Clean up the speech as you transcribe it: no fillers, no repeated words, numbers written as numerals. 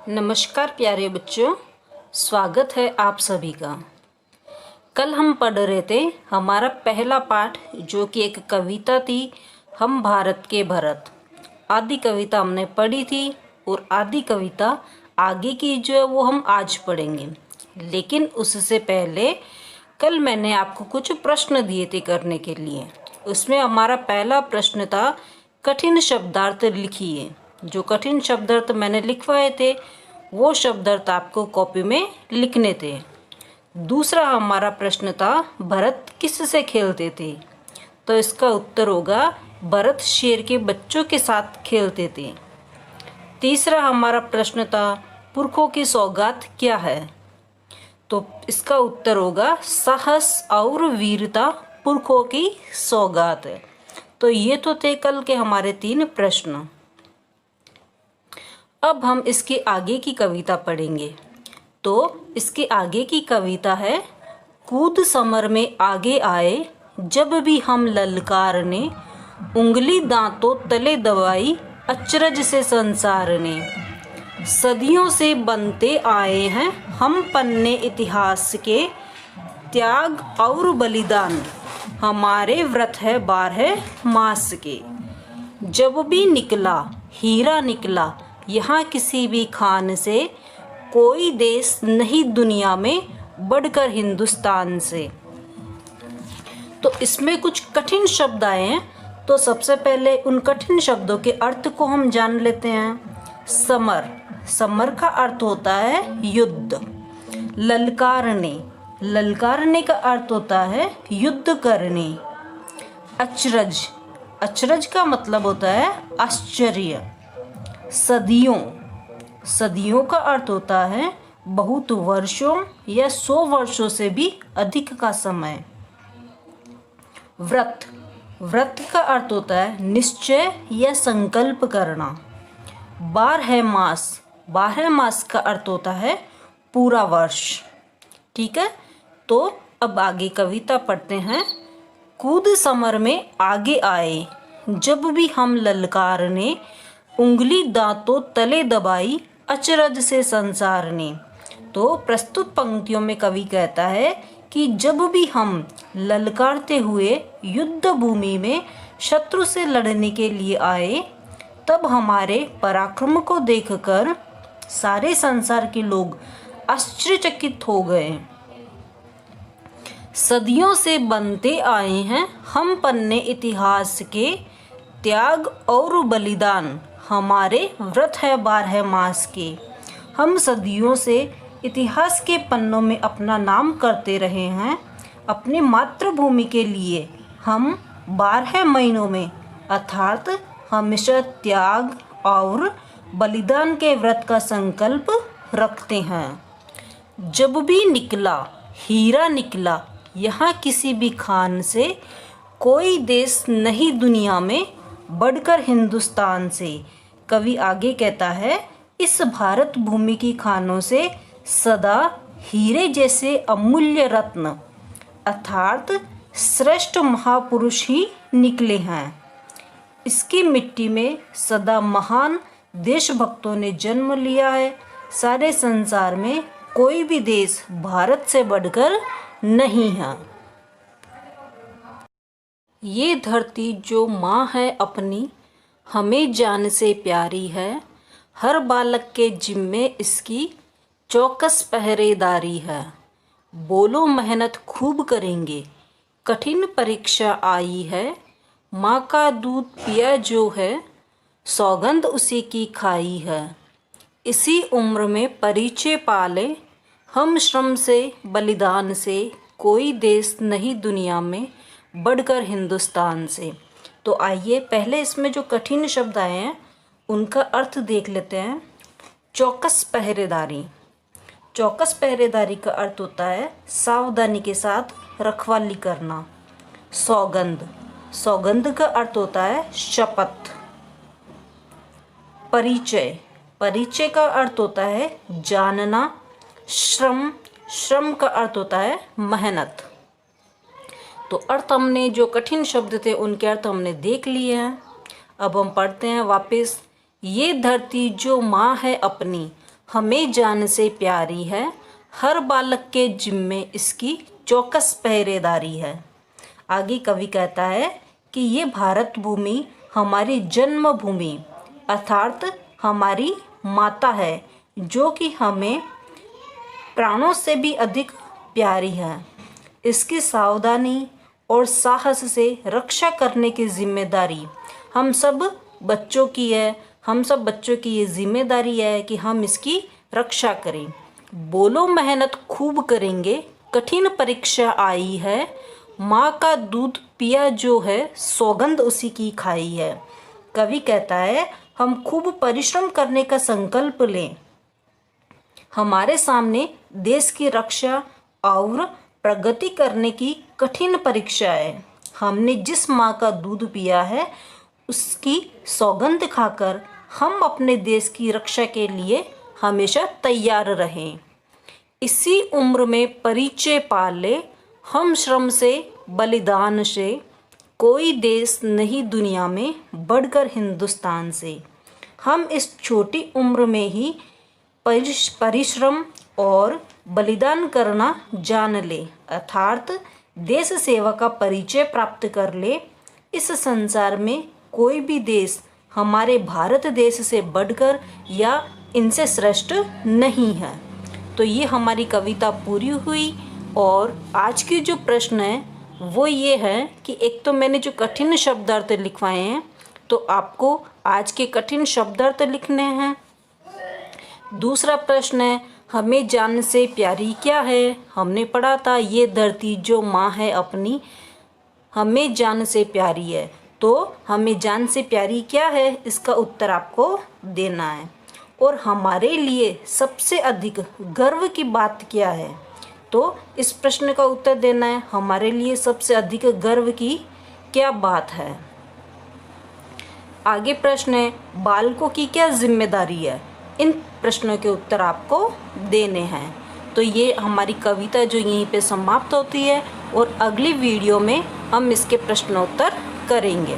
नमस्कार प्यारे बच्चों, स्वागत है आप सभी का। कल हम पढ़ रहे थे हमारा पहला पाठ जो कि एक कविता थी, हम भारत के भरत। आधी कविता हमने पढ़ी थी और आधी कविता आगे की जो है वो हम आज पढ़ेंगे। लेकिन उससे पहले कल मैंने आपको कुछ प्रश्न दिए थे करने के लिए। उसमें हमारा पहला प्रश्न था कठिन शब्दार्थ लिखिए। जो कठिन शब्दार्थ मैंने लिखवाए थे वो शब्दार्थ आपको कॉपी में लिखने थे। दूसरा हमारा प्रश्न था भरत किससे खेलते थे, तो इसका उत्तर होगा भरत शेर के बच्चों के साथ खेलते थे। तीसरा हमारा प्रश्न था पुरखों की सौगात क्या है, तो इसका उत्तर होगा साहस और वीरता पुरखों की सौगात है। तो ये तो थे कल के हमारे 3 प्रश्न। अब हम इसके आगे की कविता पढ़ेंगे। तो इसके आगे की कविता है कूद समर में आगे आए जब भी हम ललकार ने, उंगली दांतों तले दबाई अचरज से संसार ने। सदियों से बनते आए हैं हम पन्ने इतिहास के, त्याग और बलिदान हमारे व्रत है 12 मास के। जब भी निकला हीरा निकला यहाँ किसी भी खान से, कोई देश नहीं दुनिया में बढ़कर हिंदुस्तान से। तो इसमें कुछ कठिन शब्द आए हैं, तो सबसे पहले उन कठिन शब्दों के अर्थ को हम जान लेते हैं। समर, समर का अर्थ होता है युद्ध। ललकारने, ललकारने का अर्थ होता है युद्ध करने। अचरज, अचरज का मतलब होता है आश्चर्य। सदियों, सदियों का अर्थ होता है बहुत वर्षों या 100 वर्षों से भी अधिक का समय। व्रत, व्रत का अर्थ होता है निश्चय या संकल्प करना। 12 मास, 12 मास का अर्थ होता है पूरा वर्ष। ठीक है, तो अब आगे कविता पढ़ते हैं। कूद समर में आगे आए जब भी हम ललकार ने, उंगली दांतों तले दबाई अचरज से संसार ने। तो प्रस्तुत पंक्तियों में कवि कहता है कि जब भी हम ललकारते हुए युद्ध भूमि में शत्रु से लड़ने के लिए आए, तब हमारे पराक्रम को देखकर सारे संसार के लोग आश्चर्यचकित हो गए। सदियों से बनते आए हैं हम पन्ने इतिहास के, त्याग और बलिदान हमारे व्रत है 12 मास के। हम सदियों से इतिहास के पन्नों में अपना नाम करते रहे हैं। अपनी मातृभूमि के लिए हम 12 महीनों में अर्थात हमेशा त्याग और बलिदान के व्रत का संकल्प रखते हैं। जब भी निकला हीरा निकला यहाँ किसी भी खान से, कोई देश नहीं दुनिया में बढ़कर हिंदुस्तान से। कवि आगे कहता है इस भारत भूमि की खानों से सदा हीरे जैसे अमूल्य रत्न अर्थात श्रेष्ठ महापुरुष ही निकले हैं। इसकी मिट्टी में सदा महान देशभक्तों ने जन्म लिया है। सारे संसार में कोई भी देश भारत से बढ़कर नहीं है। ये धरती जो माँ है अपनी, हमें जान से प्यारी है। हर बालक के जिम्मे इसकी चौकस पहरेदारी है। बोलो मेहनत खूब करेंगे, कठिन परीक्षा आई है। माँ का दूध पिया जो है, सौगंध उसी की खाई है। इसी उम्र में परिचय पाले हम श्रम से बलिदान से, कोई देश नहीं दुनिया में बढ़कर हिंदुस्तान से। तो आइए पहले इसमें जो कठिन शब्द आए हैं उनका अर्थ देख लेते हैं। चौकस पहरेदारी, चौकस पहरेदारी का अर्थ होता है सावधानी के साथ रखवाली करना। सौगंध, सौगंध का अर्थ होता है शपथ। परिचय, परिचय का अर्थ होता है जानना। श्रम, श्रम का अर्थ होता है मेहनत। तो अर्थ हमने जो कठिन शब्द थे उनके अर्थ हमने देख लिए हैं। अब हम पढ़ते हैं वापस। ये धरती जो माँ है अपनी, हमें जान से प्यारी है, हर बालक के जिम्मे इसकी चौकस पहरेदारी है। आगे कवि कहता है कि ये भारत भूमि हमारी जन्मभूमि अर्थात हमारी माता है, जो कि हमें प्राणों से भी अधिक प्यारी है। इसकी सावधानी और साहस से रक्षा करने की जिम्मेदारी हम सब बच्चों की है। हम सब बच्चों की ये जिम्मेदारी है कि हम इसकी रक्षा करें। बोलो मेहनत खूब करेंगे, कठिन परीक्षा आई है, माँ का दूध पिया जो है, सौगंध उसी की खाई है। कवि कहता है हम खूब परिश्रम करने का संकल्प लें। हमारे सामने देश की रक्षा और प्रगति करने की कठिन परीक्षा है। हमने जिस माँ का दूध पिया है उसकी सौगंध खाकर हम अपने देश की रक्षा के लिए हमेशा तैयार रहें। इसी उम्र में परिचय पाले हम श्रम से बलिदान से, कोई देश नहीं दुनिया में बढ़कर हिंदुस्तान से। हम इस छोटी उम्र में ही परिश्रम और बलिदान करना जान ले अर्थात देश सेवा का परिचय प्राप्त कर ले। इस संसार में कोई भी देश हमारे भारत देश से बढ़कर या इनसे श्रेष्ठ नहीं है। तो ये हमारी कविता पूरी हुई। और आज की जो प्रश्न है वो ये है कि एक तो मैंने जो कठिन शब्दार्थ लिखवाए हैं तो आपको आज के कठिन शब्दार्थ लिखने हैं। दूसरा प्रश्न है हमें जान से प्यारी क्या है। हमने पढ़ा था ये धरती जो माँ है अपनी हमें जान से प्यारी है। तो हमें जान से प्यारी क्या है, इसका उत्तर आपको देना है। और हमारे लिए सबसे अधिक गर्व की बात क्या है, तो इस प्रश्न का उत्तर देना है हमारे लिए सबसे अधिक गर्व की क्या बात है। आगे प्रश्न है बालकों की क्या जिम्मेदारी है। इन प्रश्नों के उत्तर आपको देने हैं। तो ये हमारी कविता जो यहीं पे समाप्त होती है और अगली वीडियो में हम इसके प्रश्नोत्तर करेंगे।